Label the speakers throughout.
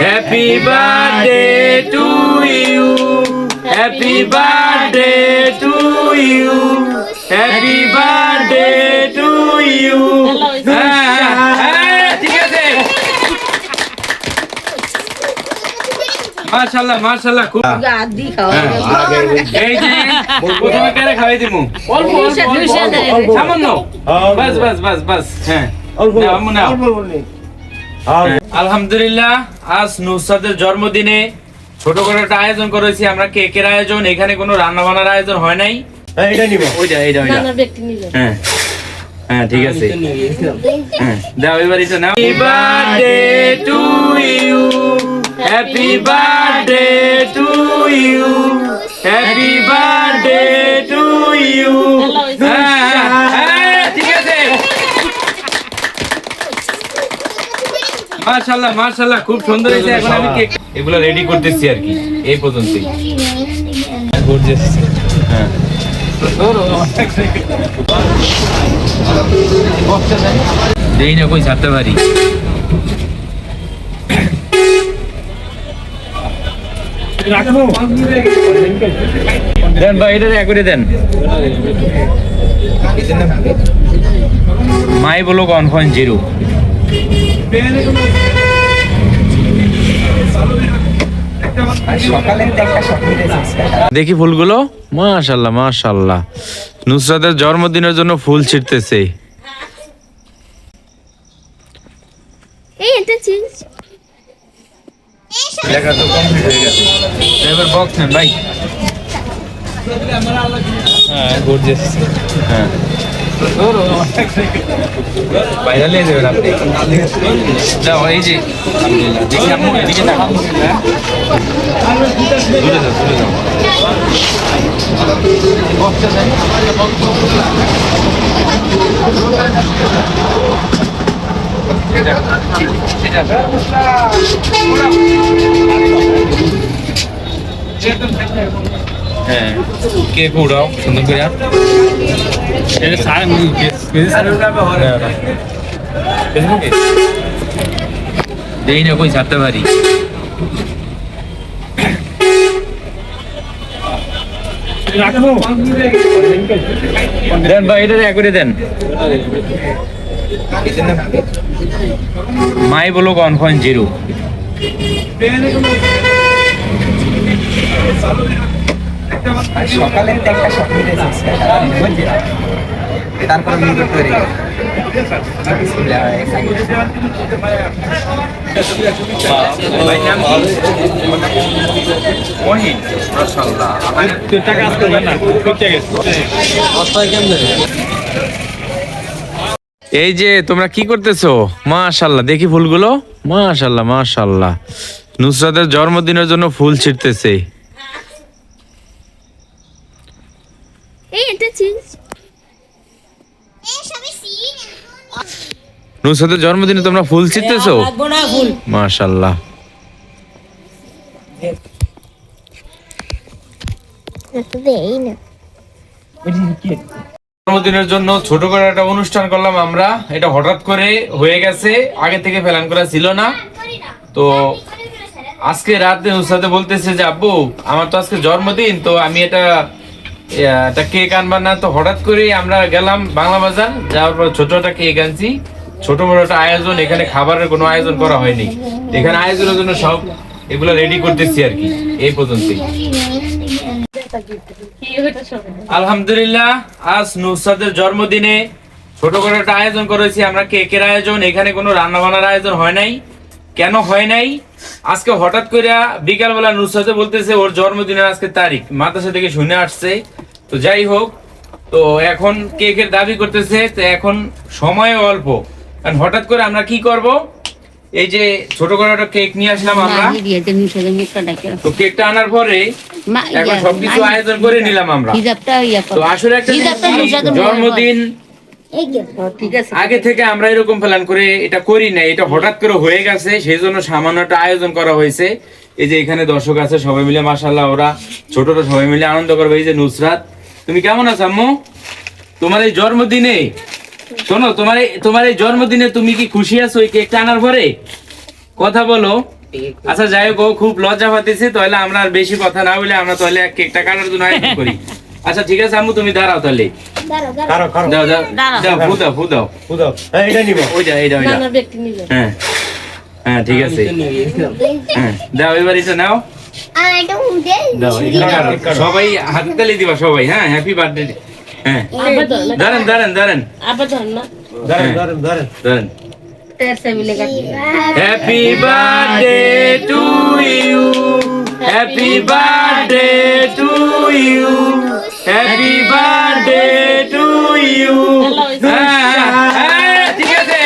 Speaker 1: Happy birthday to you, happy birthday to you, happy birthday to you. ঠিক আছে, মাশাআল্লাহ মাশাআল্লাহ, খুব এই যে প্রথমে কেন খাওয়াই দিমু অল্প সামান্য, বাস বাস বাস বাস। হ্যাঁ আলহামদুলিল্লাহ, আজ নুসরাতের জন্মদিনে ছোট করে একটা আয়োজন করেছি আমরা, কেকের আয়োজন। এখানে কোনো রান্না বান্নার আয়োজন হয় নাই। হ্যাঁ হ্যাঁ ঠিক আছে, দাও এবার এটা নাও। Happy birthday to you, happy birthday to you, happy birthday to you. ঠিক আছে, মাশাআল্লাহ মাশাআল্লাহ, খুব সুন্দর হয়েছে। এখন আমি কেক এগুলো রেডি করতেছি আর কি, এই পর্যন্তই। হ্যাঁ দেই না কই ছাড়তে পারি। দেন ভাই, এটা এক করে দেন। মাই বলো 1.0। দেখি ফুলগুলো, মাশাআল্লাহ মাশাআল্লাহ, নুসরাতের জন্মদিনের জন্য ফুল ছিটতেছে।
Speaker 2: এই এটা চিজ
Speaker 1: দেখা তো কমপ্লিট হয়ে গেছে। এবার বক্স নেন ভাই। হ্যাঁ গর্জিয়াস। হ্যাঁ বাইরে নিয়ে যাবেন আপনি। যাও এই যে, আলহামদুলিল্লাহ, দেখি আম্মু এদিকে না, দূরে যাও দূরে যাও। বক্সটা দেন। হ্যাঁ কেক উড়াও সুন্দর করে। দেই না কই ছাড়তে পারি। দেন ভাই, এটা এক করে দেন। মাই বলো 1.0।
Speaker 3: সকালে একটা স্বপ্ন দেখেছি, তারপরে মিনিট তৈরি
Speaker 1: এই যে তোমরা কি করতেছো? মাশাআল্লাহ, দেখি ফুলগুলো, মাশাআল্লাহ মাশাআল্লাহ, নুসরাতের জন্মদিনের জন্য ফুল ছিটতেছে।
Speaker 2: এই এটা চিজ
Speaker 1: নুসরাতের জন্মদিনে তোমরা ফুল ছিটতেছো, মাশাআল্লাহ।
Speaker 2: দেই না
Speaker 1: জন্মদিনের জন্য ছোট করে একটা অনুষ্ঠান করলাম আমরা। এটা হঠাৎ করে হয়ে গেছে, আগে থেকে প্ল্যান করা ছিল না। তো আজকে রাতে নুসরাতে বলতেছে যে আব্বু আমার তো আজকে জন্মদিন, তো আমি এটা কেক আনবার না। তো হঠাৎ করে আমরা গেলাম বাংলা বাজার, যাওয়ার পর ছোট একটা কেক আনছি। ছোট বড় একটা আয়োজন, এখানে খাবারের কোনো আয়োজন করা হয়নি। এখানে আয়োজনের জন্য সব এগুলো রেডি করতেছি আর কি, এই পর্যন্তই। আলহামদুলিল্লাহ, আজ নুসরাতের জন্মদিনে ছোট করে একটা আয়োজন করেছি আমরা, কেকের আয়োজন। এখানে কোনো রান্না বান্নার আয়োজন হয় নাই। কেন হয় নাই? আজকে হঠাৎ করে বিকালবেলা নুসরাতে বলতেছে ওর জন্মদিনের আজকে তারিখ, মাদ্রাসা থেকে শুনে আসছে। তো যাই হোক, তো এখন কেকের দাবি করতেছে, তো এখন সময় অল্প। কারণ হঠাৎ করে আমরা কি করব, এই যে ছোট করে একটা কেক নিয়ে আসলাম আমরা। তো কেকটা আনার পরে এখন সবকিছু আয়োজন করে নিলাম আমরা। তো আসলে একটা জন্মদিন আগে থেকে আমরা এরকম প্ল্যান করে এটা করি না, এটা হঠাৎ করে হয়ে গেছে, সেই জন্য সামান্য একটা আয়োজন করা হয়েছে। এই যে এখানে দর্শক আছে সবাই মিলে, মাশাআল্লাহ, ওরা ছোটরা সবাই মিলে আনন্দ করবে। এই যে নুসরাত, তুমি কেমন আছো আম্মু? তোমার এই জন্মদিনে, শোনো, তোমার এই জন্মদিনে তুমি কি খুশি আছো এই কেকটা আনার পরে? কথা বলো। আচ্ছা যাই হোক, ও খুব লজ্জা পাইতেছে, তাহলে আমরা আর বেশি কথা না বলে আমরা তাহলে কেকটা কাটার জন্য আয়োজন করি। আচ্ছা ঠিক আছে আম্মু, তুমি দাঁড়াও তাহলে।
Speaker 3: কারো কারো
Speaker 1: দাও দাও দাও, ফু দাও ফু দাও।
Speaker 3: বুঝাও এটা নিব
Speaker 1: ওইটা এইটা ওইটা। হ্যাঁ হ্যাঁ ঠিক আছে, হ্যাঁ দাও এবার এটা নাও।
Speaker 2: আর এটা উঠে
Speaker 1: দাও এটা কাটো। সবাই হাতে তালি দিবা সবাই। হ্যাঁ হ্যাপি বার্থডে। হ্যাঁ দাঁড়ান দাঁড়ান দাঁড়ান
Speaker 3: ধরেন ধরেন ধরেন
Speaker 1: দাঁড়ান। Happy birthday to you, happy birthday to you, happy birthday to you. ঠিক আছে,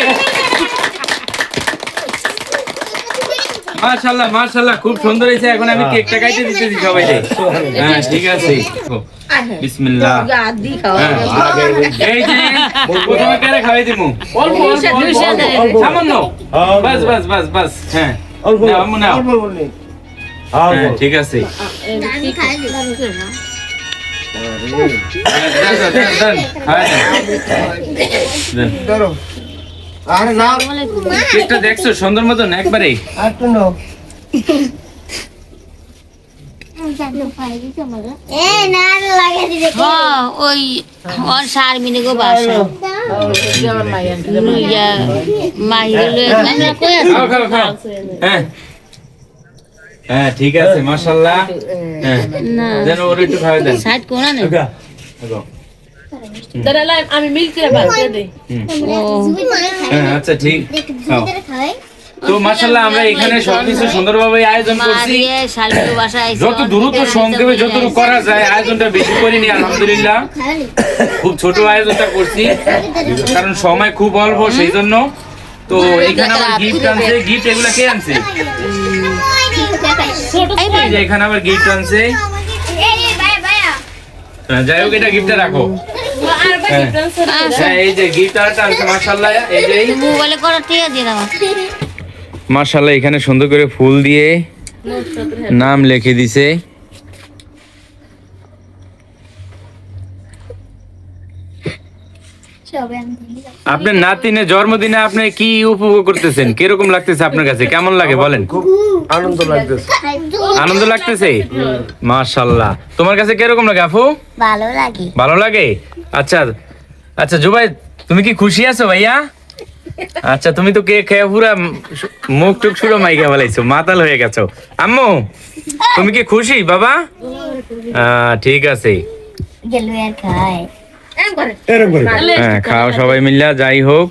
Speaker 1: মাশাআল্লাহ মাশাআল্লাহ, খুব সুন্দর হয়েছে। এখন আমি কেকটা কাটতে দিতেছি সবাইকে। হ্যাঁ ঠিক আছে, বিসমিল্লাহ। এই যে প্রথমে কেন খাওয়াই দিমু? সামান্য, বাস বাস বাস বাস। হ্যাঁ নাও আম্মু নাও। হ্যাঁ ঠিক আছে,
Speaker 2: আমি খাই দিই
Speaker 1: দেন, দেন, দেন, দেন, খাওয়াই দেন। দেন।
Speaker 3: আরে নাও
Speaker 1: কেকটা দেখছো সুন্দর মতন একবারে?
Speaker 3: আর তো নাও
Speaker 2: এ না লাগে দিবে
Speaker 4: ওই ওর সার মিনে গো বাসা লইয়া মাহিরে আমরা কই আছি
Speaker 1: খাও খাও খাও। হ্যাঁ হ্যাঁ ঠিক আছে মাশাআল্লাহ। হ্যাঁ
Speaker 4: না
Speaker 1: দেন ওর একটু খাওয়াই দেন।
Speaker 4: সাইড কোনা নেই
Speaker 5: আমি মিল্ক করে বানিয়ে দেই।
Speaker 1: হ্যাঁ আচ্ছা ঠিক। খাও।
Speaker 2: খাই
Speaker 1: তো মাশাআল্লাহ আমরা এখানে সবকিছু সুন্দরভাবে আয়োজন করছি।
Speaker 4: মারিয়ে শালির বাসা আইছে
Speaker 1: যত দ্রুত সংক্ষেপে যতটুকু করা যায়, আয়োজনটা বেশি করিনি আলহামদুলিল্লাহ।
Speaker 2: খালি
Speaker 1: খুব ছোট আয়োজনটা করছি কারণ সময় খুব অল্প, সেই জন্য। তো এখানে আবার গিফট আনছে। গিফট এগুলা কে আনছে? এই যে এখানে আবার গিফট আনছে। হ্যাঁ, যাই হোক এটা গিফটে রাখো। হ্যাঁ হ্যাঁ, এই যে গিফট আরটা আনছে মাশাআল্লাহ। এই যে
Speaker 4: মোবাইলে করা টিয়া দিয়ে দাও
Speaker 1: মাশাআল্লাহ এখানে সুন্দর করে ফুল দিয়ে নাম লিখে দিছে। আপনার নাতিনের জন্মদিনে আপনি কি উপভোগ করতেছেন? কিরকম লাগতেছে আপনার কাছে? কেমন লাগে বলেন?
Speaker 3: খুব আনন্দ লাগতেছে
Speaker 1: আনন্দ লাগতেছে মাশাআল্লাহ। তোমার কাছে কিরকম লাগে আপু?
Speaker 2: ভালো লাগে
Speaker 1: ভালো লাগে। আচ্ছা আচ্ছা জুবাই, তুমি কি খুশি আছো ভাইয়া? আচ্ছা তুমি তো কেক খেয়ে পুরা মুখ টুক শুরু মাইকে বলাইছো, মাতাল হয়ে গেছো। আম্মু তুমি কি খুশি বাবা? ঠিক আছে,
Speaker 2: গেল আর খায়
Speaker 3: এরকম করে
Speaker 1: হ্যাঁ খাও সবাই মিল্লা। যাই হোক